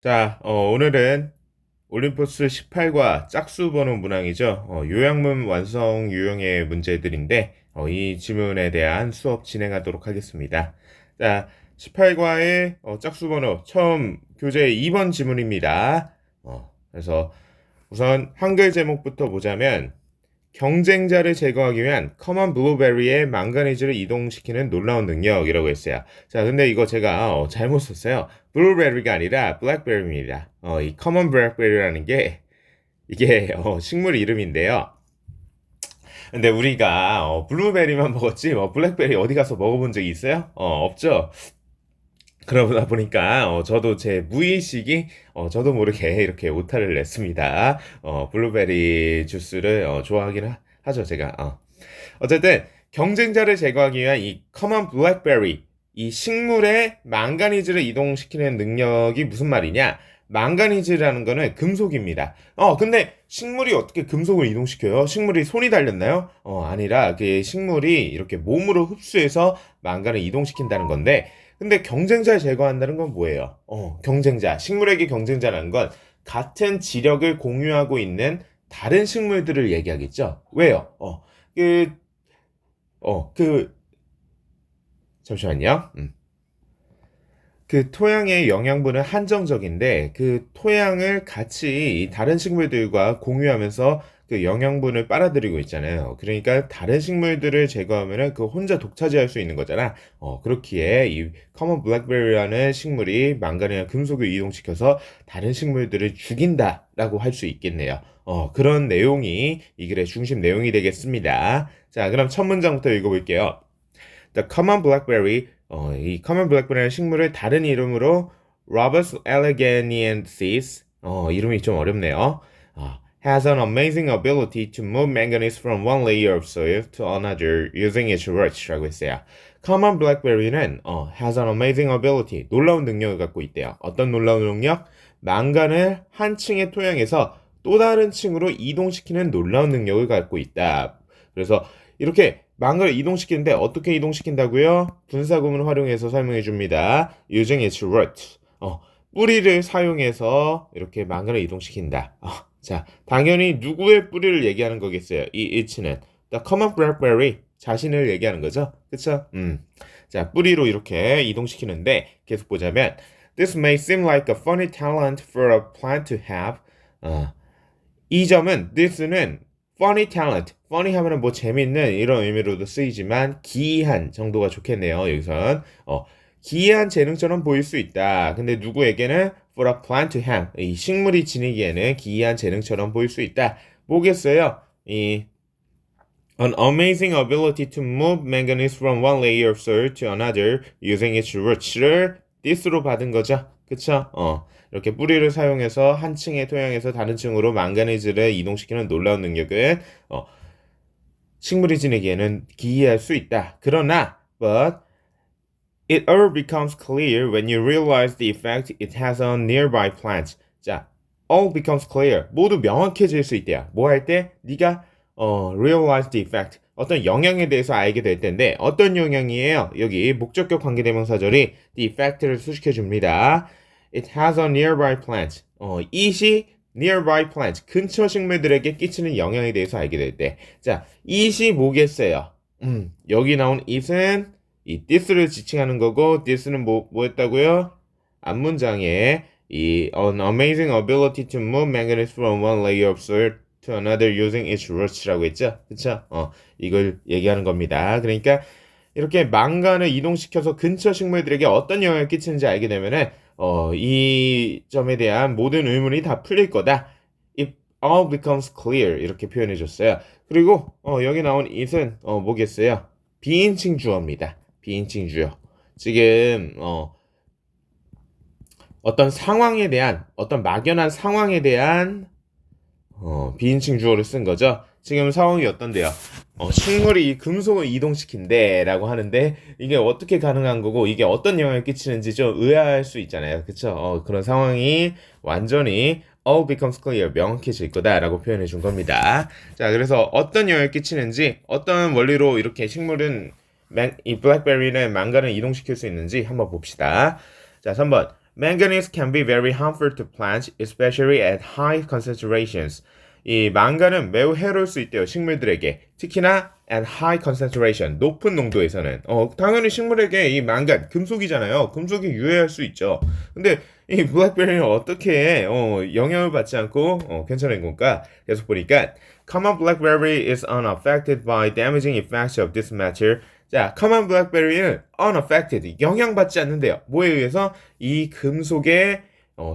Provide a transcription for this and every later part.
자, 오늘은 올림포스 18과 짝수 번호 문항이죠. 요양문 완성 유형의 문제들인데, 이 지문에 대한 수업 진행하도록 하겠습니다. 자, 18과의 짝수 번호 처음 교재 2번 지문입니다. 그래서 우선 한글 제목부터 보자면, 경쟁자를 제거하기 위한 커먼 블루베리의 망가니즈를 이동시키는 놀라운 능력이라고 했어요. 자, 근데 이거 제가 잘못 썼어요. 블루베리가 아니라 블랙베리입니다. 이 커먼 블랙베리라는 게 이게 식물 이름인데요. 근데 우리가 블루베리만 먹었지 블랙베리 어디 가서 먹어본 적이 있어요? 없죠. 그러다 보니까 저도 제 무의식이 저도 모르게 이렇게 오타를 냈습니다. 블루베리 주스를 좋아하긴 하죠, 제가. 어쨌든 경쟁자를 제거하기 위한 이 커먼 블랙베리, 이 식물의 망가니즈를 이동시키는 능력이 무슨 말이냐? 망가니즈라는 거는 금속입니다. 근데 식물이 어떻게 금속을 이동시켜요? 식물이 손이 달렸나요? 아니라 그 식물이 이렇게 몸으로 흡수해서 망간을 이동시킨다는 건데, 근데 경쟁자를 제거한다는 건 뭐예요? 경쟁자. 식물에게 경쟁자라는 건 같은 지력을 공유하고 있는 다른 식물들을 얘기하겠죠? 왜요? 그, 그, 잠시만요. 그 토양의 영양분은 한정적인데 그 토양을 같이 다른 식물들과 공유하면서 그 영양분을 빨아들이고 있잖아요. 그러니까 다른 식물들을 제거하면은 그 혼자 독차지할 수 있는 거잖아. 그렇기에 이 커먼 블랙베리라는 식물이 망간이나 금속을 이동시켜서 다른 식물들을 죽인다라고 할 수 있겠네요. 그런 내용이 이 글의 중심 내용이 되겠습니다. 자, 그럼 첫 문장부터 읽어볼게요. The common blackberry, 이 common blackberry라는 식물을 다른 이름으로 Rubus eleganthiensis, 이름이 좀 어렵네요. has an amazing ability to move manganese from one layer of soil to another using its roots라고 했어요. common blackberry는 has an amazing ability, 놀라운 능력을 갖고 있대요. 어떤 놀라운 능력? 망간을 한 층의 토양에서 또 다른 층으로 이동시키는 놀라운 능력을 갖고 있다. 그래서 이렇게 망을 이동시키는데 어떻게 이동시킨다고요? 분사구문을 활용해서 설명해 줍니다. Using its roots. 뿌리를 사용해서 이렇게 망을 이동시킨다. 자, 당연히 누구의 뿌리를 얘기하는 거겠어요? 이 it는 the common blackberry 자신을 얘기하는 거죠. 그쵸? 자, 뿌리로 이렇게 이동시키는데 계속 보자면 This may seem like a funny talent for a plant to have. 이 점은 this는 funny talent, funny 하면은 뭐 재밌는 이런 의미로도 쓰이지만 기이한 정도가 좋겠네요. 여기선 기이한 재능처럼 보일 수 있다. 근데 누구에게는 for a plant to have, 이 식물이 지니기에는 기이한 재능처럼 보일 수 있다. 뭐겠어요? 이 An amazing ability to move manganese from one layer of soil to another using its roots를 this로 받은 거죠. 그쵸? 이렇게 뿌리를 사용해서 한 층의 토양에서 다른 층으로 망가니즈를 이동시키는 놀라운 능력은 식물이 지내기에는 기이할 수 있다. 그러나, but it all becomes clear when you realize the effect it has on nearby plants. 자, all becomes clear. 모두 명확해질 수 있대요. 뭐 할 때? 네가 realize the effect. 어떤 영향에 대해서 알게 될 텐데 어떤 영향이에요? 여기 목적격 관계대명사절이 the effect를 수식해 줍니다. It has on nearby plants. it이 nearby plants. 근처 식물들에게 끼치는 영향에 대해서 알게 될 때. 자, it이 뭐겠어요? 여기 나온 it은 이 this를 지칭하는 거고 this는 뭐였다고요? 앞문장에 이 an amazing ability to move manganese from one layer of soil to another using its roots라고 했죠? 그쵸? 이걸 얘기하는 겁니다. 그러니까 이렇게 망간을 이동시켜서 근처 식물들에게 어떤 영향을 끼치는지 알게 되면은 이 점에 대한 모든 의문이 다 풀릴 거다. It all becomes clear 이렇게 표현해 줬어요. 그리고 여기 나온 it은 뭐겠어요? 비인칭 주어입니다. 비인칭 주어. 지금 어떤 상황에 대한 어떤 막연한 상황에 대한 비인칭 주어를 쓴 거죠. 지금 상황이 어떤데요? 식물이 이 금속을 이동시킨대 라고 하는데 이게 어떻게 가능한 거고 이게 어떤 영향을 끼치는지 좀 의아할 수 있잖아요. 그쵸? 그런 상황이 완전히 all becomes clear 명확해질 거다 라고 표현해 준 겁니다. 자, 그래서 어떤 영향을 끼치는지 어떤 원리로 이렇게 식물은 이 블랙베리는 망간을 이동시킬 수 있는지 한번 봅시다. 자, 3번 Manganese can be very harmful to plants, especially at high concentrations. 이 망간은 매우 해로울 수 있대요. 식물들에게. 특히나 at high concentration, 높은 농도에서는. 당연히 식물에게 이 망간, 금속이잖아요. 금속이 유해할 수 있죠. 근데 이 블랙베리는 어떻게 영향을 받지 않고 괜찮은 건가? 계속 보니까 common blackberry is unaffected by damaging effects of this material. 자, common blackberry는 unaffected, 영향받지 않는데요. 뭐에 의해서? 이 금속에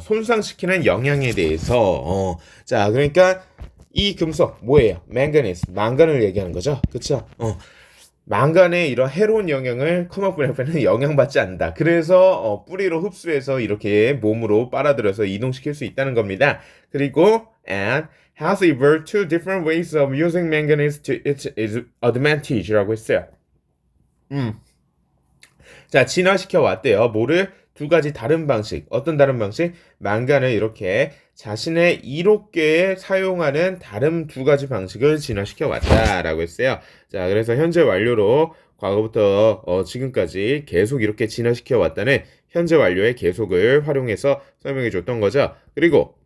손상시키는 영향에 대해서. 자, 그러니까 이 금속 뭐예요? manganese, 망간을 얘기하는 거죠. 그쵸? 망간의 이런 해로운 영향을 common blackberry는 영향받지 않는다. 그래서 뿌리로 흡수해서 이렇게 몸으로 빨아들여서 이동시킬 수 있다는 겁니다. 그리고 and has evolved two different ways of using manganese to its advantage라고 했어요. 자, 진화시켜 왔대요. 뭐를? 두 가지 다른 방식. 어떤 다른 방식? 망간을 이렇게 자신의 이롭게 사용하는 다른 두 가지 방식을 진화시켜 왔다라고 했어요. 자, 그래서 현재 완료로 과거부터 지금까지 계속 이렇게 진화시켜 왔다는 현재 완료의 계속을 활용해서 설명해 줬던 거죠. 그리고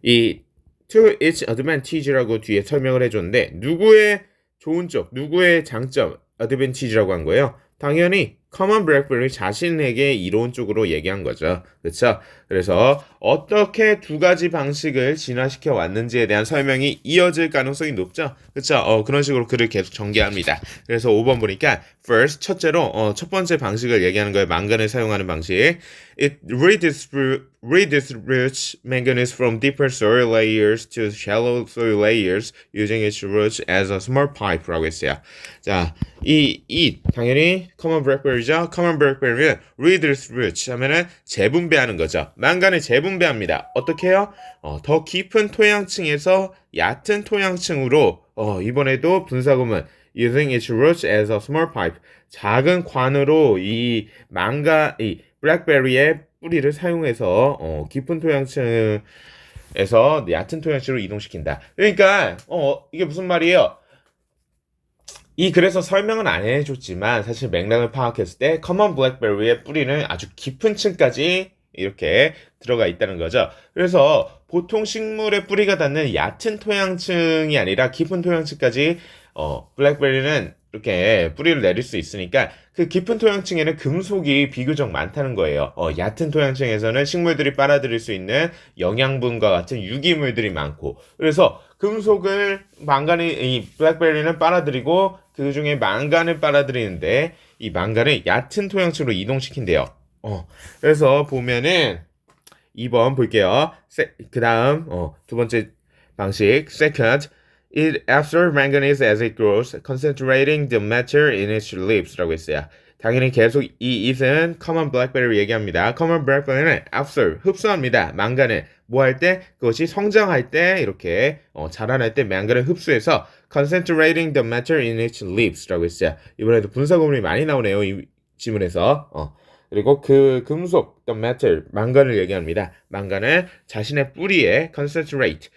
이 to its advantage라고 뒤에 설명을 해줬는데 누구의 좋은 쪽, 누구의 장점, advantage라고 한 거예요. 당연히 common blackberry 자신에게 이로운 쪽으로 얘기한 거죠. 그렇죠? 그래서 어떻게 두 가지 방식을 진화시켜 왔는지에 대한 설명이 이어질 가능성이 높죠. 그렇죠? 그런 식으로 글을 계속 전개합니다. 그래서 5번 보니까 first, 첫째로 첫 번째 방식을 얘기하는 거예요. 망간을 사용하는 방식. It redistributes manganese from deeper soil layers to shallow soil layers using its roots as a small pipe라고 했어요. 자, 당연히 common blackberry죠. common blackberry는 redistributes 하면은 재분배하는 거죠. 망간을 재분배합니다. 어떻게 해요? 더 깊은 토양층에서 얕은 토양층으로 이번에도 분사구문 using its roots as a small pipe, 작은 관으로 이 블랙베리의 뿌리를 사용해서 깊은 토양층에서 얕은 토양층으로 이동시킨다. 그러니까 이게 무슨 말이에요? 그래서 설명은 안 해줬지만 사실 맥락을 파악했을 때 커먼 블랙베리의 뿌리는 아주 깊은 층까지 이렇게 들어가 있다는 거죠. 그래서 보통 식물의 뿌리가 닿는 얕은 토양층이 아니라 깊은 토양층까지 블랙베리는 이렇게 뿌리를 내릴 수 있으니까 그 깊은 토양층에는 금속이 비교적 많다는 거예요. 얕은 토양층에서는 식물들이 빨아들일 수 있는 영양분과 같은 유기물들이 많고, 그래서 이 블랙베리는 빨아들이고 그 중에 망간을 빨아들이는데 이 망간을 얕은 토양층으로 이동시킨대요. 그래서 보면은 2번 볼게요. 그 다음 두 번째 방식 second, it absorbs manganese as it grows, concentrating the matter in its leaves라고 했어요. 당연히 계속 이 it은 common blackberry 얘기합니다. common blackberry는 absorb, 흡수합니다. 망간을 뭐 할 때? 그것이 성장할 때 이렇게 자라날 때 망간을 흡수해서 concentrating the matter in its leaves라고 했어요. 이번에도 분사구문이 많이 나오네요. 이 지문에서. 그리고 그 금속, the metal, 망간을 얘기합니다. 망간을 자신의 뿌리에 concentrate,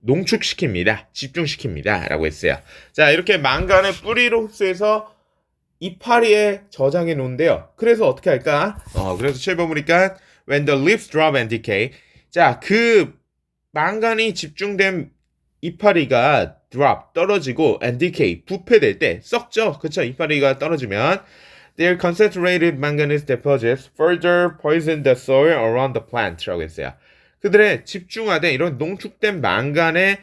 농축시킵니다. 집중시킵니다. 라고 했어요. 자, 이렇게 망간을 뿌리로 흡수해서 이파리에 저장해 놓은데요. 그래서 어떻게 할까? 그래서 7번 보니까 when the leaves drop and decay. 자, 그 망간이 집중된 이파리가 drop, 떨어지고 and decay, 부패될 때 썩죠. 그쵸? 이파리가 떨어지면 their concentrated manganese deposits further poison the soil around the plant라고 했어요. 그들의 집중화된 이런 농축된 망간의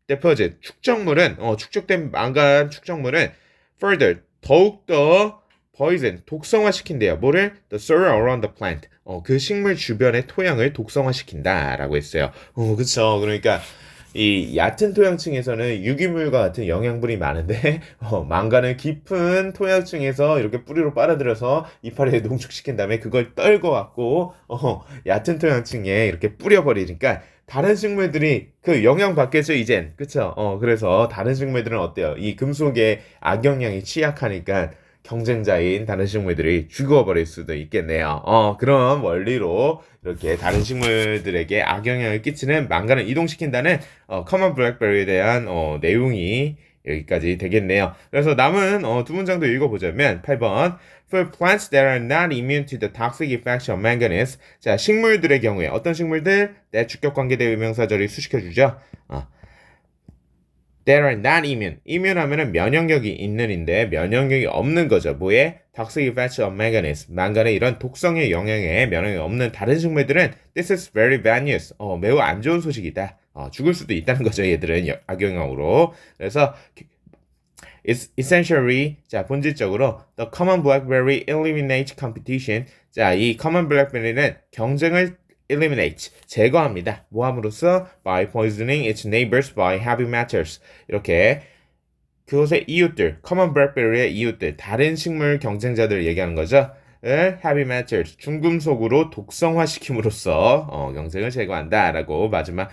deposit, 축적된 망간 축적물은 further, 더욱더 poison, 독성화시킨대요. 뭐를? The soil around the plant. 그 식물 주변의 토양을 독성화시킨다라고 했어요. 그쵸. 그러니까 이 얕은 토양층에서는 유기물과 같은 영양분이 많은데 망간을 깊은 토양층에서 이렇게 뿌리로 빨아들여서 이파리에 농축시킨 다음에 그걸 떨궈갖고 얕은 토양층에 이렇게 뿌려버리니까 다른 식물들이 그 영향 받겠죠 이젠. 그쵸? 그래서 다른 식물들은 어때요? 이 금속의 악영향이 취약하니까 경쟁자인 다른 식물들이 죽어버릴 수도 있겠네요. 그런 원리로 이렇게 다른 식물들에게 악영향을 끼치는 망간을 이동시킨다는 커먼 블랙베리에 대한 내용이 여기까지 되겠네요. 그래서 남은 두 문장도 읽어보자면 8번 For plants that are not immune to the toxic effects of manganese. 자, 식물들의 경우에 어떤 식물들? 내 주격 관계대 의명사절이 수식해주죠. That are not immune. immune 하면은 면역력이 있는인데 면역력이 없는 거죠. 뭐에? Toxic effects of manganese. 망간의 이런 독성의 영향에 면역력이 없는 다른 식물들은 This is very bad news. 매우 안 좋은 소식이다. 죽을 수도 있다는 거죠. 얘들은 악영향으로. 그래서 It's essentially 자 본질적으로 the common blackberry eliminate competition. 자, 이 common blackberry는 경쟁을 eliminate 제거합니다. 뭐 함으로써 by poisoning its neighbors by heavy metals. 이렇게 그것의 이웃들, common blackberry의 이웃들, 다른 식물 경쟁자들을 얘기하는 거죠. heavy metals, 중금속으로 독성화시킴으로써 경쟁을 제거한다라고 마지막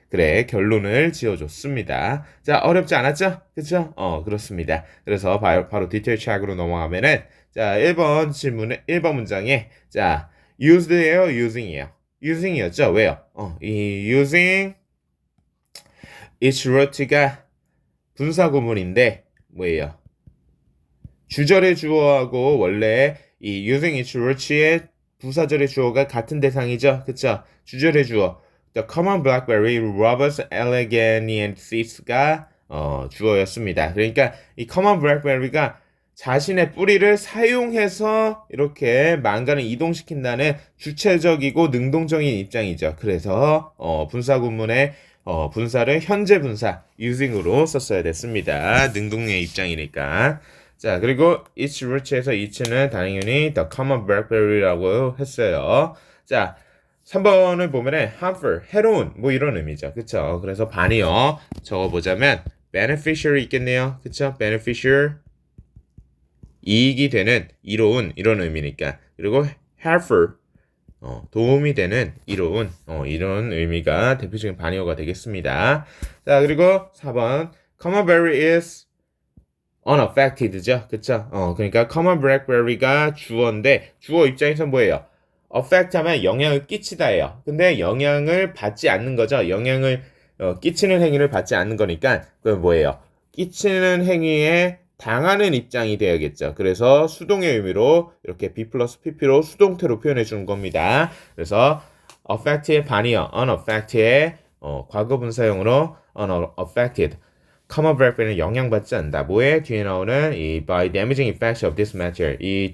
그래 결론을 지어줬습니다. 자, 어렵지 않았죠? 그쵸? 그렇습니다. 그래서 바로 디테일 체크로 넘어가면은 자 1번 질문에 1번 문장에 자 used예요, using이에요. using이었죠? 왜요? 이 using its root가 분사구문인데 뭐예요? 주절의 주어하고 원래 이 using its root의 부사절의 주어가 같은 대상이죠? 그쵸? 주절의 주어 The common blackberry rubus elegantes가 주어였습니다. 그러니까 이 common blackberry가 자신의 뿌리를 사용해서 이렇게 망간을 이동시킨다는 주체적이고 능동적인 입장이죠. 그래서 분사구문의 분사를 현재 분사 using으로 썼어야 됐습니다. 능동의 입장이니까. 자, 그리고 its root에서 it는 당연히 the common blackberry라고 했어요. 자, 3번을 보면은 harmful, 해로운 뭐 이런 의미죠. 그쵸? 그래서 반이요. 적어보자면 beneficial 있겠네요. 그쵸? beneficial 이익이 되는, 이로운 이런 의미니까. 그리고 helpful 도움이 되는, 이로운 이런 의미가 대표적인 반의어가 되겠습니다. 자, 그리고 4번 common berry is unaffected죠. 그쵸? 그러니까 common blackberry가 주어인데 주어 입장에서 뭐예요? affect 하면 영향을 끼치다예요. 근데 영향을 받지 않는 거죠. 영향을 끼치는 행위를 받지 않는 거니까 그건 뭐예요? 끼치는 행위에 당하는 입장이 되어야겠죠. 그래서 수동의 의미로 이렇게 B 플러스 PP로 수동태로 표현해 주는 겁니다. 그래서 affect의 반이요. unaffected의 과거분사형으로 unaffected. common blackberry는 영향받지 않는다. 뭐에? 뒤에 나오는 이 by damaging effects of this material. 이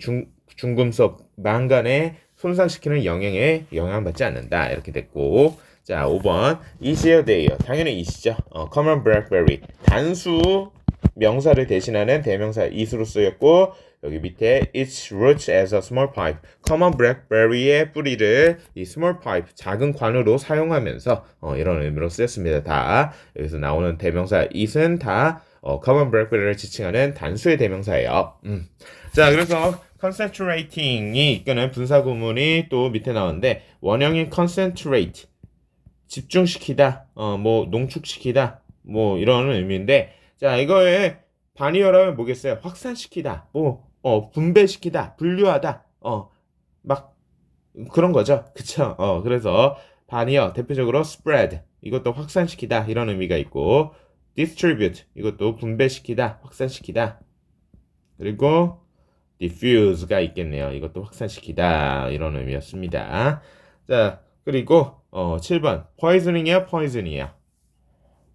중금속 망간에 손상시키는 영향에 영향받지 않는다. 이렇게 됐고 자 5번 easier day요. 당연히 이시죠. common blackberry 단수 명사를 대신하는 대명사 is로 쓰였고 여기 밑에 its roots as a small pipe. common blackberry의 뿌리를 이 small pipe 작은 관으로 사용하면서 이런 의미로 쓰였습니다. 다 여기서 나오는 대명사 it은 다 common blackberry를 지칭하는 단수의 대명사예요. 자 그래서 concentrating이 이끄는 분사구문이 또 밑에 나오는데 원형인 concentrate 집중시키다, 뭐 농축시키다, 뭐 이런 의미인데 자 이거의 반의어라면 뭐겠어요? 확산시키다, 뭐 분배시키다, 분류하다, 막 그런 거죠, 그쵸? 그래서 반의어 대표적으로 spread 이것도 확산시키다 이런 의미가 있고 distribute 이것도 분배시키다, 확산시키다 그리고 diffuse가 있겠네요. 이것도 확산시키다 이런 의미였습니다. 자 그리고 7번 poisoning이야 poison이야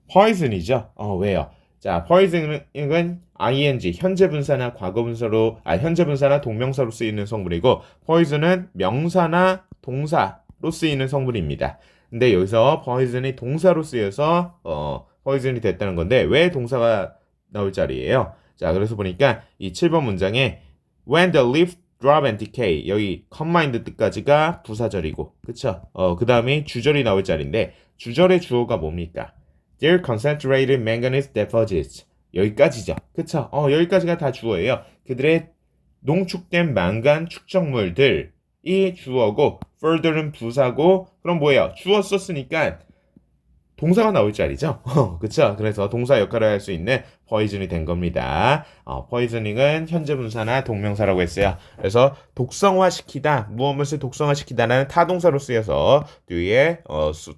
poison이죠. 왜요? 자 poisoning은 ing 현재 분사나 과거 분사로 현재 분사나 동명사로 쓰이는 성분이고 poison은 명사나 동사로 쓰이는 성분입니다. 근데 여기서 poison이 동사로 쓰여서 poison이 됐다는 건데 왜 동사가 나올 자리예요? 자 그래서 보니까 이 7번 문장에 when the leaves drop and decay 여기 combined 뜻까지가 부사절이고 그쵸? 그 다음에 주절이 나올 자리인데 주절의 주어가 뭡니까? Their concentrated manganese deposits 여기까지죠. 그쵸? 여기까지가 다 주어예요. 그들의 농축된 망간 축적물들이 주어고 further는 부사고 그럼 뭐예요? 주어 썼으니까 동사가 나올 자리죠. 그쵸? 그래서 동사 역할을 할 수 있는 poison이 된 겁니다. poisoning은 현재 분사나 동명사라고 했어요. 그래서 독성화시키다, 무엇을 독성화시키다는 타동사로 쓰여서 뒤에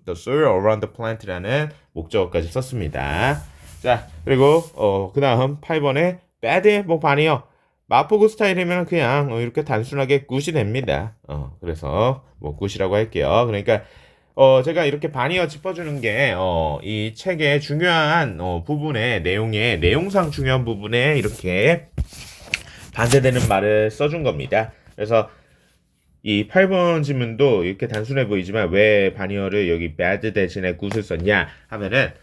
the soil around the plant라는 목적어까지 썼습니다. 자, 그리고 그 다음 8번에 bad 뭐 반이요. 마포구 스타일이면 그냥 이렇게 단순하게 굿이 됩니다. 그래서 뭐 굿이라고 할게요. 그러니까 제가 이렇게 반이어 짚어주는 게 이 책의 중요한 부분의 내용의 내용상 중요한 부분에 이렇게 반대되는 말을 써준 겁니다. 그래서 이 8번 지문도 이렇게 단순해 보이지만 왜 반이어를 여기 bad 대신에 good을 썼냐 하면은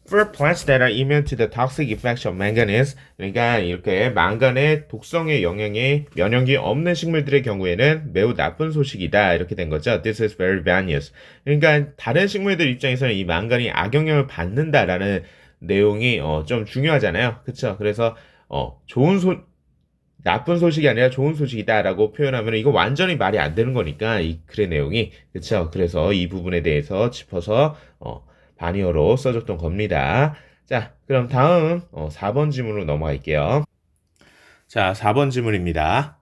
For plants that are immune to the toxic effects of manganese, 그러니까 이렇게 망간의 독성의 영향에 면역이 없는 식물들의 경우에는 매우 나쁜 소식이다 이렇게 된 거죠. This is very bad news. 그러니까 다른 식물들 입장에서는 이 망간이 악영향을 받는다라는 내용이 좀 중요하잖아요. 그렇죠? 그래서 좋은 나쁜 소식이 아니라 좋은 소식이다라고 표현하면 이거 완전히 말이 안 되는 거니까 이 글의 내용이 그렇죠. 그래서 이 부분에 대해서 짚어서 바니어로 써줬던 겁니다. 자, 그럼 다음 4번 지문으로 넘어갈게요. 자, 4번 지문입니다.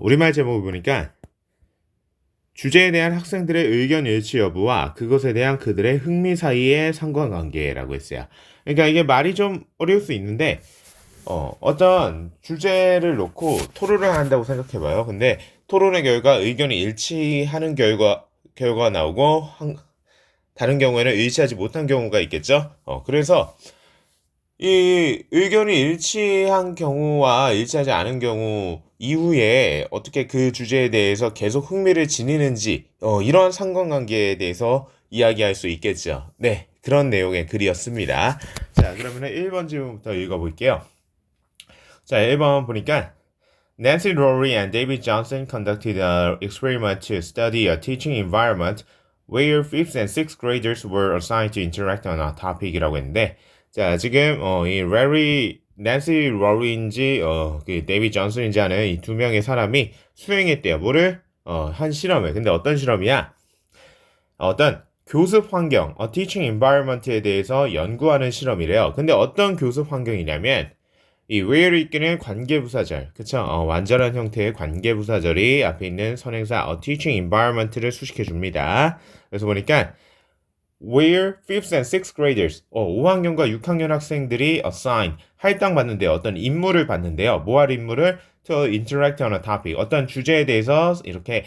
우리말 제목을 보니까 주제에 대한 학생들의 의견 일치 여부와 그것에 대한 그들의 흥미 사이의 상관관계라고 했어요. 그러니까 이게 말이 좀 어려울 수 있는데 어떤 주제를 놓고 토론을 한다고 생각해봐요. 근데 토론의 결과 의견이 일치하는 결과가 나오고 다른 경우에는 일치하지 못한 경우가 있겠죠. 그래서 이 의견이 일치한 경우와 일치하지 않은 경우 이후에 어떻게 그 주제에 대해서 계속 흥미를 지니는지 이런 상관관계에 대해서 이야기할 수 있겠죠. 네, 그런 내용의 글이었습니다. 자, 그러면 1번 질문부터 읽어볼게요. 자, 1번 보니까 Nancy Rory and David Johnson conducted an experiment to study a teaching environment where 5th and 6th graders were assigned to interact on a topic이라고 했는데 자, 지금 이 낸시 로리인지 그 데이비드 존슨인지 하는 이 두 명의 사람이 수행했대요. 뭐를? 한 실험을. 근데 어떤 실험이야? 어떤 교습 환경, teaching environment에 대해서 연구하는 실험이래요. 근데 어떤 교습 환경이냐면 이 where를 이끄는 관계부사절, 그쵸? 완전한 형태의 관계부사절이 앞에 있는 선행사 teaching environment를 수식해 줍니다. 그래서 보니까 where 5th and 6th graders, 5학년과 6학년 학생들이 assign, 할당받는데요. 어떤 임무를 받는데요. 뭐 할 임무를? to interact on a topic, 어떤 주제에 대해서 이렇게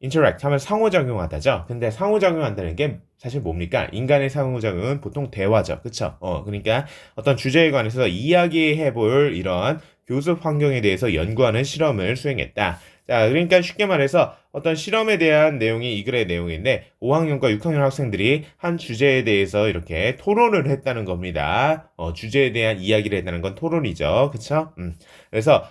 interact 하면 상호작용하다죠. 근데 상호작용한다는 게 사실 뭡니까? 인간의 상호작용은 보통 대화죠. 그쵸? 그러니까 어떤 주제에 관해서 이야기해볼 이런 교습 환경에 대해서 연구하는 실험을 수행했다. 자, 그러니까 쉽게 말해서 어떤 실험에 대한 내용이 이 글의 내용인데 5학년과 6학년 학생들이 한 주제에 대해서 이렇게 토론을 했다는 겁니다. 주제에 대한 이야기를 했다는 건 토론이죠. 그쵸? 그래서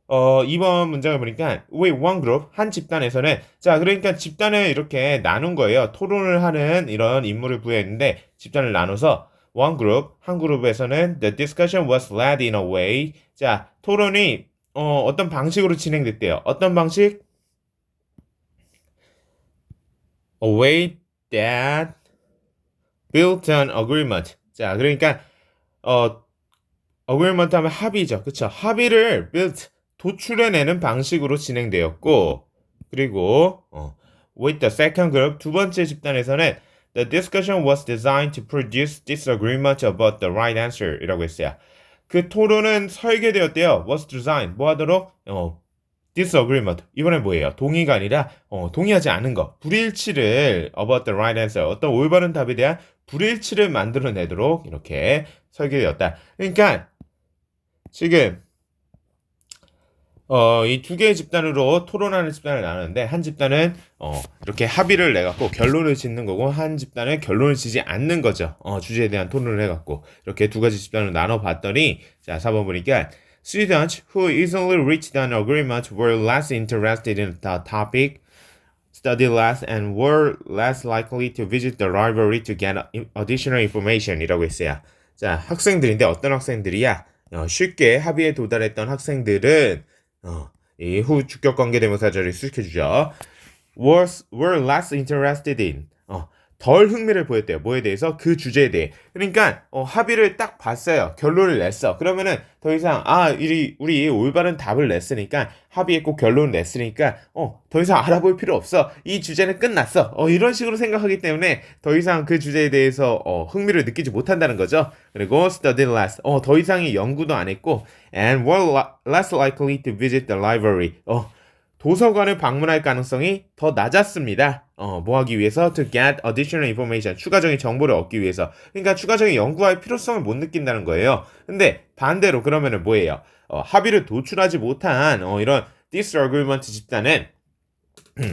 2번 문장을 보니까 with one group, 한 집단에서는 자, 그러니까 집단을 이렇게 나눈 거예요. 토론을 하는 이런 임무를 부여했는데 집단을 나눠서 one group, 한 그룹에서는 the discussion was led in a way. 자, 토론이 어떤 방식으로 진행됐대요. 어떤 방식? A way that built an agreement. 자, 그러니까 agreement 하면 합의죠. 그쵸? 합의를 built, 도출해내는 방식으로 진행되었고, 그리고 with the second group, 두 번째 집단에서는 the discussion was designed to produce disagreement about the right answer 이라고 했어요. 그 토론은 설계되었대요. was designed, 뭐 하도록? disagreement, 이번엔 뭐예요? 동의가 아니라 동의하지 않은 거, 불일치를 about the right answer, 어떤 올바른 답에 대한 불일치를 만들어내도록 이렇게 설계되었다. 그러니까 지금 이 두 개의 집단으로 토론하는 집단을 나누는데 한 집단은 이렇게 합의를 내갖고 결론을 짓는 거고 한 집단은 결론을 지지 않는 거죠. 주제에 대한 토론을 해갖고 이렇게 두 가지 집단을 나눠봤더니 자, 4번 보니까 students who easily reached an agreement were less interested in the topic, studied less, and were less likely to visit the library to get additional information 이라고 했어요. 자, 학생들인데 어떤 학생들이야? 쉽게 합의에 도달했던 학생들은 이 후 주격 관계대명사절을 수식해주죠. were less interested in 덜 흥미를 보였대요. 뭐에 대해서? 그 주제에 대해. 그러니까 합의를 딱 봤어요. 결론을 냈어. 그러면은 더 이상 우리 올바른 답을 냈으니까 합의했고 결론을 냈으니까 더 이상 알아볼 필요 없어. 이 주제는 끝났어. 이런 식으로 생각하기 때문에 더 이상 그 주제에 대해서 흥미를 느끼지 못한다는 거죠. 그리고 studied less. 더 이상의 연구도 안 했고 and were less likely to visit the library. 도서관을 방문할 가능성이 더 낮았습니다. 뭐 하기 위해서? To get additional information. 추가적인 정보를 얻기 위해서. 그러니까 추가적인 연구할 필요성을 못 느낀다는 거예요. 근데 반대로 그러면은 뭐예요? 합의를 도출하지 못한 이런 disagreement 집단은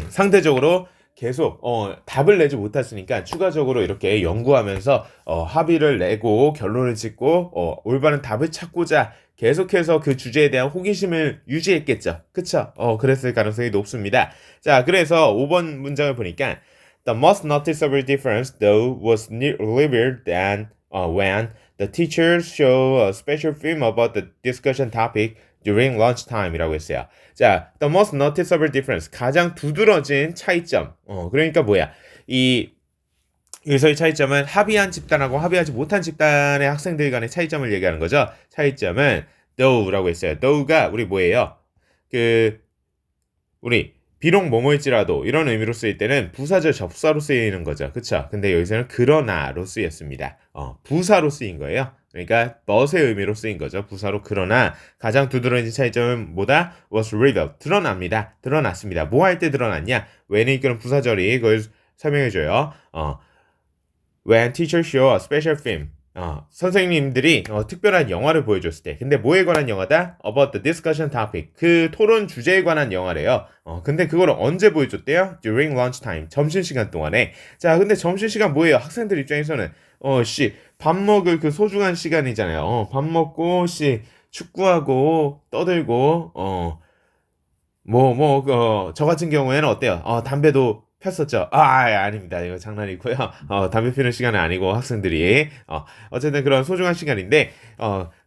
상대적으로 계속 답을 내지 못했으니까 추가적으로 이렇게 연구하면서 합의를 내고 결론을 짓고 올바른 답을 찾고자 계속해서 그 주제에 대한 호기심을 유지했겠죠. 그쵸? 그랬을 가능성이 높습니다. 자, 그래서 5번 문장을 보니까 The most noticeable difference though was revealed than when the teachers show a special film about the discussion topic during lunchtime이라고 했어요. 자, the most noticeable difference 가장 두드러진 차이점. 그러니까 뭐야? 여기서의 차이점은 합의한 집단하고 합의하지 못한 집단의 학생들 간의 차이점을 얘기하는 거죠. 차이점은 though라고 했어요. though가 우리 뭐예요? 우리 비록 뭐뭐일지라도 이런 의미로 쓰일 때는 부사절 접사로 쓰이는 거죠. 그쵸? 근데 여기서는 그러나로 쓰였습니다. 부사로 쓰인 거예요. 그러니까 but의 의미로 쓰인 거죠. 부사로 그러나 가장 두드러진 차이점은 뭐다? was revealed. 드러났습니다. 뭐 할 때 드러났냐? when을 이끄는 부사절이 그걸 설명해줘요. When teachers show a special film. 선생님들이 특별한 영화를 보여줬을 때. 근데 뭐에 관한 영화다? About the discussion topic. 그 토론 주제에 관한 영화래요. 근데 그걸 언제 보여줬대요? During lunchtime. 점심시간 동안에. 자, 근데 점심시간 뭐예요? 학생들 입장에서는 밥 먹을 그 소중한 시간이잖아요. 밥 먹고 축구하고 떠들고 저 같은 경우에는 어때요? 담배도 폈었죠. 아닙니다. 이거 장난이고요. 담배 피는 시간은 아니고 학생들이 어쨌든 그런 소중한 시간인데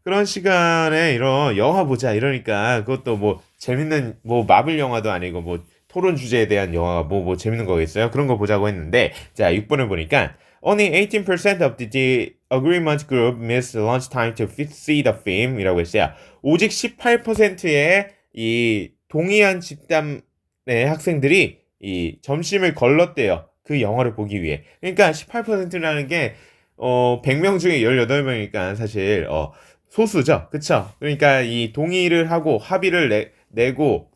그런 시간에 이런 영화 보자 이러니까 그것도 뭐 재밌는 뭐 마블 영화도 아니고 뭐 토론 주제에 대한 영화가 뭐 재밌는 거겠어요? 그런 거 보자고 했는데 자 6번을 보니까 Only 18% of the agreement group missed lunchtime to see the film 이라고 했어요. 오직 18%의 이 동의한 집단의 학생들이 이 점심을 걸렀대요. 그 영화를 보기 위해. 그러니까 18%라는 게 100명 중에 18명이니까 사실 소수죠. 그쵸? 그러니까 이 동의를 하고 합의를 내고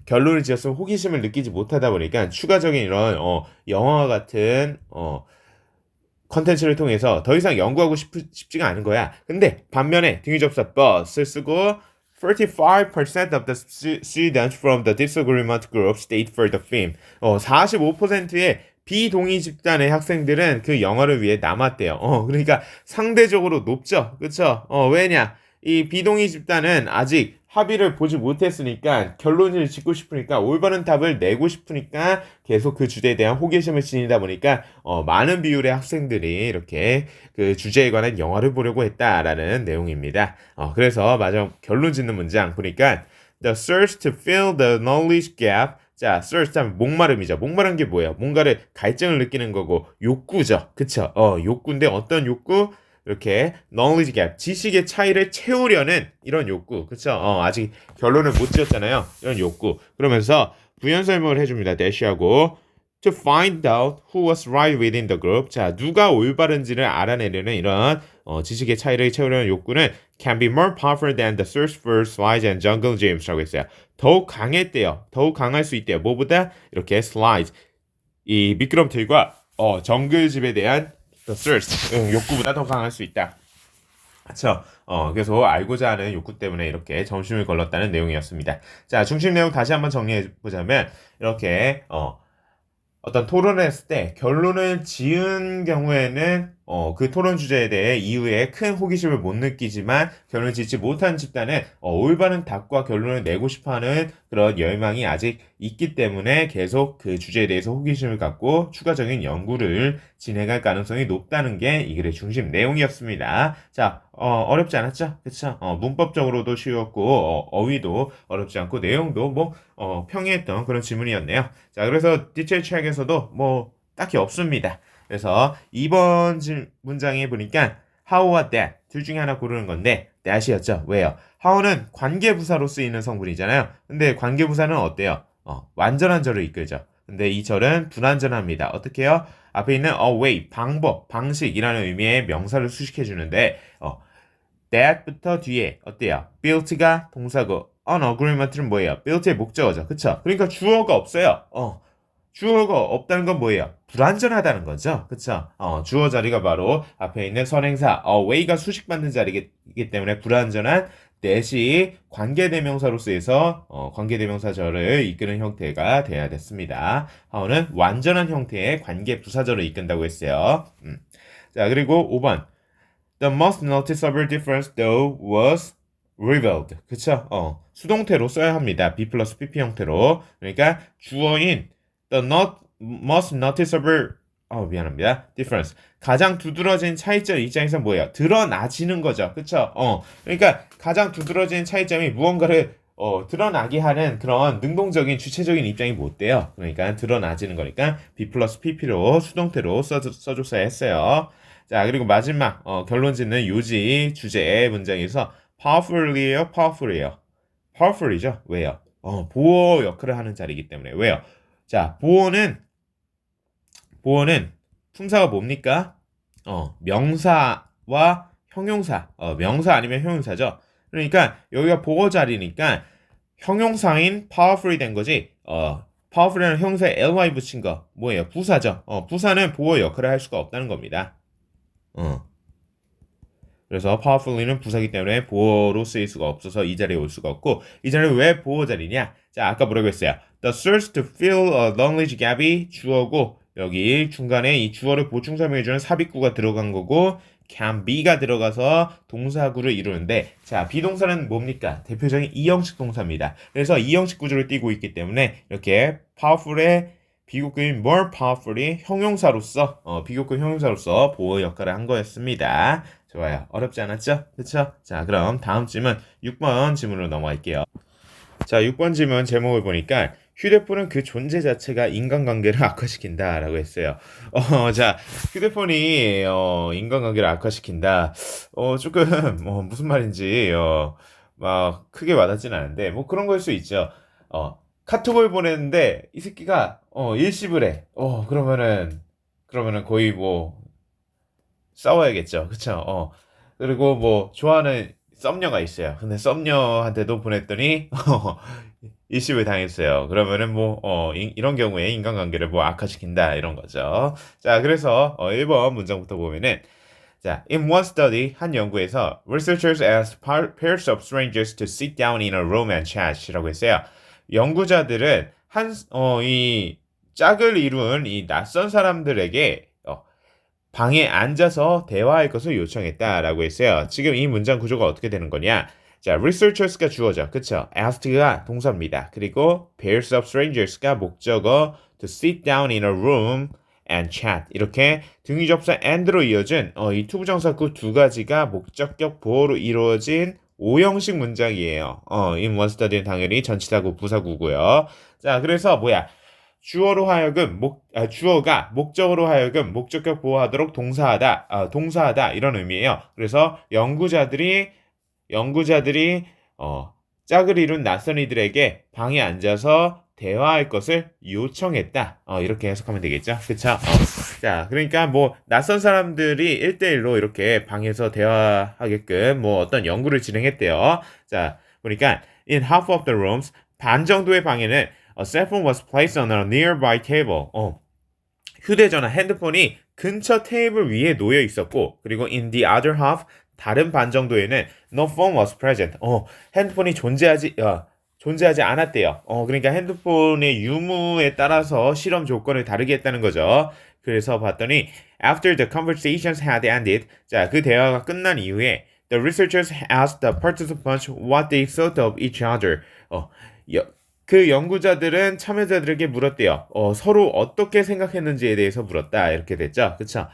결론을 지었으면 호기심을 느끼지 못하다 보니까 추가적인 이런 영화와 같은 컨텐츠를 통해서 더 이상 연구하고 싶지가 않은 거야. 근데 반면에 등위 접사 but을 쓰고 35% of the students from the disagreement group stayed for the film. 45%의 비동의 집단의 학생들은 그 영화를 위해 남았대요. 그러니까 상대적으로 높죠. 그쵸? 왜냐? 이 비동의 집단은 아직 합의를 보지 못했으니까 결론을 짓고 싶으니까 올바른 답을 내고 싶으니까 계속 그 주제에 대한 호기심을 지니다 보니까 많은 비율의 학생들이 이렇게 그 주제에 관한 영화를 보려고 했다라는 내용입니다. 그래서 마지막 결론 짓는 문장 보니까 The search to fill the knowledge gap. 자, search 하면 목마름이죠. 목마른 게 뭐예요? 뭔가를 갈증을 느끼는 거고 욕구죠. 그쵸? 욕구인데 어떤 욕구? 이렇게 knowledge gap, 지식의 차이를 채우려는 이런 욕구. 그쵸? 아직 결론을 못 지었잖아요. 이런 욕구. 그러면서 부연 설명을 해줍니다. 대시하고 to find out who was right within the group. 자, 누가 올바른지를 알아내려는 이런 지식의 차이를 채우려는 욕구는 can be more powerful than the search for slides and jungle gyms라고 했어요. 더욱 강했대요. 더욱 강할 수 있대요. 뭐보다? 이렇게 slides, 이 미끄럼틀과 정글집에 대한 the thirst, 욕구보다 더 강할 수 있다. 그쵸? 그래서 알고자 하는 욕구 때문에 이렇게 점심을 걸렀다는 내용이었습니다. 자, 중심 내용 다시 한번 정리해보자면, 이렇게, 어떤 토론을 했을 때 결론을 지은 경우에는 그 토론 주제에 대해 이후에 큰 호기심을 못 느끼지만 결론을 짓지 못한 집단은 올바른 답과 결론을 내고 싶어하는 그런 열망이 아직 있기 때문에 계속 그 주제에 대해서 호기심을 갖고 추가적인 연구를 진행할 가능성이 높다는 게 이 글의 중심 내용이었습니다. 자, 어렵지 않았죠? 그쵸? 문법적으로도 쉬웠고 어휘도 어렵지 않고 내용도 뭐 평이했던 그런 지문이었네요. 자, 그래서 디테일 책에서도 뭐 딱히 없습니다. 그래서 2번 문장에 보니까 how와 that 둘 중에 하나 고르는 건데 that이었죠. 왜요? how는 관계부사로 쓰이는 성분이잖아요. 근데 관계부사는 어때요? 완전한 절을 이끌죠. 근데 이 절은 불완전합니다. 어떻게 해요? 앞에 있는 a way, 방법, 방식이라는 의미의 명사를 수식해 주는데 that부터 뒤에 어때요? built가 동사고 on agreement는 뭐예요? built의 목적어죠. 그쵸? 그러니까 주어가 없어요. 주어가 없다는 건 뭐예요? 불완전하다는 거죠. 그쵸? 주어 자리가 바로 앞에 있는 선행사 way가 수식받는 자리이기 때문에 불완전한 that이 관계대명사로 쓰여서 관계대명사절을 이끄는 형태가 돼야 됐습니다. how는 완전한 형태의 관계부사절을 이끈다고 했어요. 자, 그리고 5번 The most noticeable difference though was revealed. 그쵸? 수동태로 써야 합니다. B 플러스 PP 형태로. 그러니까 주어인 most noticeable 미안합니다. difference. 가장 두드러진 차이점 입장에서 뭐예요? 드러나지는 거죠. 그쵸? 그러니까 가장 두드러진 차이점이 무언가를 드러나게 하는 그런 능동적인 주체적인 입장이 못 돼요. 그러니까 드러나지는 거니까 B 플러스 PP로 수동태로 써줬어야 했어요. 자, 그리고 마지막 결론 짓는 요지 주제의 문장에서 powerfully예요, powerful이에요. powerful이죠. 왜요? 보호 역할을 하는 자리이기 때문에. 왜요? 자, 보호는 품사가 뭡니까? 명사와 형용사. 명사 아니면 형용사죠. 그러니까 여기가 보호 자리니까 형용사인 powerfully 된 거지. powerful이라는 형용사에 ly 붙인 거 뭐예요? 부사죠. 부사는 보호 역할을 할 수가 없다는 겁니다. 그래서 powerfully는 부사기 때문에 보호로 쓰일 수가 없어서 이 자리에 올 수가 없고 이 자리는 왜 보호 자리냐? 자, 아까 뭐라고 했어요? The search to fill a knowledge gap이 주어고 여기 중간에 이 주어를 보충 설명해주는 삽입구가 들어간 거고 can be가 들어가서 동사구를 이루는데 자, 비동사는 뭡니까? 대표적인 이형식 동사입니다. 그래서 이형식 구조를 띠고 있기 때문에 이렇게 powerful의 비교급인 more powerfully 비교급 형용사로서 보호 역할을 한 거였습니다. 좋아요. 어렵지 않았죠? 그쵸? 자, 그럼 다음 질문 6번 질문으로 넘어갈게요. 자, 6번 질문 제목을 보니까 휴대폰은 그 존재 자체가 인간관계를 악화시킨다 라고 했어요. 자, 휴대폰이 인간관계를 악화시킨다. 조금 무슨 말인지 막 크게 와닿진 않은데 뭐 그런 걸 수 있죠. 카톡을 보냈는데 이 새끼가 일십을 해. 그러면은 거의 뭐 싸워야겠죠. 그쵸? 그리고 뭐 좋아하는 썸녀가 있어요. 근데 썸녀한테도 보냈더니 일십을 당했어요. 그러면은 뭐 이런 경우에 인간관계를 뭐 악화시킨다 이런 거죠. 자, 그래서 1번 문장부터 보면은 자, in one study, 한 연구에서 researchers asked pairs of strangers to sit down in a room and chat이라고 했어요. 연구자들은 이 짝을 이룬 이 낯선 사람들에게 방에 앉아서 대화할 것을 요청했다라고 했어요. 지금 이 문장 구조가 어떻게 되는 거냐? 자, researchers가 주어죠. 그쵸? asked가 동사입니다. 그리고 pairs of strangers가 목적어 to sit down in a room and chat 이렇게 등위 접사 and로 이어진 이 투부정사구 두 가지가 목적격 보호로 이루어진 5형식 문장이에요. in one study는 당연히 전치사구 부사구고요. 자, 그래서 뭐야? 주어로 하여금 주어가 목적으로 하여금 목적격 보호하도록 동사하다 이런 의미예요. 그래서 연구자들이 짝을 이룬 낯선 이들에게 방에 앉아서 대화할 것을 요청했다. 이렇게 해석하면 되겠죠. 그쵸? 자, 그러니까 뭐 낯선 사람들이 1대1로 이렇게 방에서 대화하게끔 뭐 어떤 연구를 진행했대요. 자, 보니까 in half of the rooms 반 정도의 방에는 A cell phone was placed on a nearby table. 휴대전화, 핸드폰이 근처 테이블 위에 놓여 있었고, 그리고 in the other half, 다른 반 정도에는 no phone was present. 핸드폰이 존재하지 않았대요. 그러니까 핸드폰의 유무에 따라서 실험 조건을 다르게 했다는 거죠. 그래서 봤더니 after the conversations had ended, 자, 그 대화가 끝난 이후에 the researchers asked the participants what they thought of each other. 그 연구자들은 참여자들에게 물었대요. 서로 어떻게 생각했는지에 대해서 물었다. 이렇게 됐죠. 그쵸?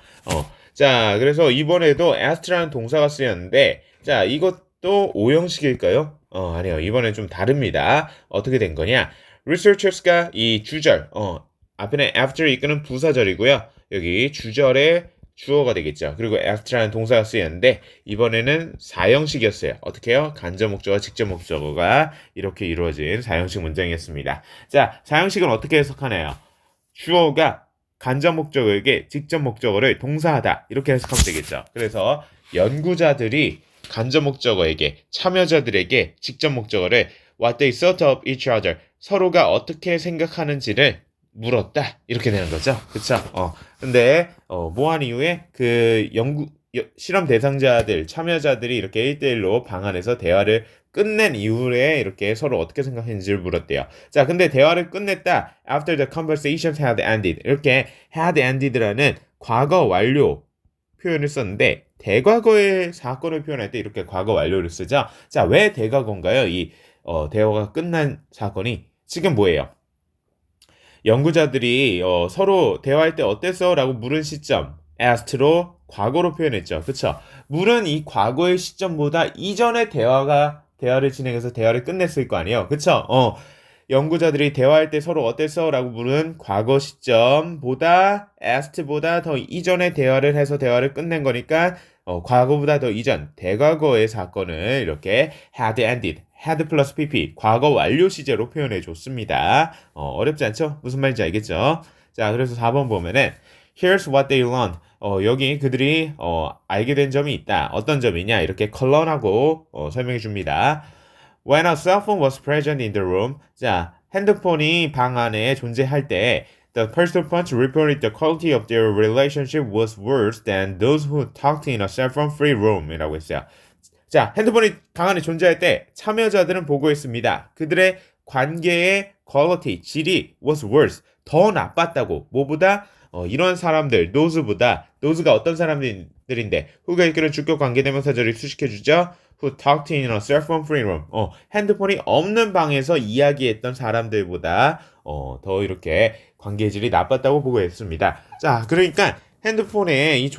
자, 그래서 이번에도 asked라는 동사가 쓰였는데, 자, 이것도 5형식일까요? 아니요. 이번엔 좀 다릅니다. 어떻게 된 거냐? researchers가 이 주절, 앞에는 after 이끄는 부사절이고요. 여기 주절에 주어가 되겠죠. 그리고 extra는 동사가 쓰였는데 이번에는 사형식이었어요. 어떻게 해요? 간접 목적어, 직접 목적어가 이렇게 이루어진 사형식 문장이었습니다. 자, 사형식은 어떻게 해석하나요? 주어가 간접 목적어에게 직접 목적어를 동사하다 이렇게 해석하면 되겠죠. 그래서 연구자들이 간접 목적어에게 참여자들에게 직접 목적어를 what they thought of each other 서로가 어떻게 생각하는지를 물었다 이렇게 되는 거죠. 그쵸? 근데 뭐 한 이후에 그 실험 대상자들 참여자들이 이렇게 1대1로 방 안에서 대화를 끝낸 이후에 이렇게 서로 어떻게 생각했는지를 물었대요. 자, 근데 대화를 끝냈다. After the conversations had ended. 이렇게 had ended라는 과거 완료 표현을 썼는데 대과거의 사건을 표현할 때 이렇게 과거 완료를 쓰죠. 자, 왜 대과거인가요? 이 대화가 끝난 사건이 지금 뭐예요? 연구자들이 서로 대화할 때 어땠어? 라고 물은 시점 asked로 과거로 표현했죠. 그쵸? 물은 이 과거의 시점보다 이전에 대화를 진행해서 대화를 끝냈을 거 아니에요. 그쵸? 연구자들이 대화할 때 서로 어땠어? 라고 물은 과거 시점보다 asked보다 더 이전에 대화를 해서 대화를 끝낸 거니까 과거보다 더 이전 대과거의 사건을 이렇게 had ended had 플러스 pp 과거 완료 시제로 표현해 줬습니다. 어렵지 않죠? 무슨 말인지 알겠죠? 자, 그래서 4번 보면은 Here's what they learned. 여기 그들이 알게 된 점이 있다. 어떤 점이냐? 이렇게 컬런하고 설명해 줍니다. When a cell phone was present in the room. 자, 핸드폰이 방 안에 존재할 때 the participants reported the quality of their relationship was worse than those who talked in a cell phone free room 이라고 했어요. 자, 핸드폰이 방 안에 존재할 때 참여자들은 보고했습니다. 그들의 관계의 quality, 질이 was worse, 더 나빴다고. 뭐보다? 이런 사람들, nose가 어떤 사람들인데, who가 이끄는 주격 관계대명사절이 수식해주죠. who talked in a cell phone free room. 핸드폰이 없는 방에서 이야기했던 사람들보다 더 이렇게 관계질이 나빴다고 보고했습니다. 자, 그러니까 핸드폰에 이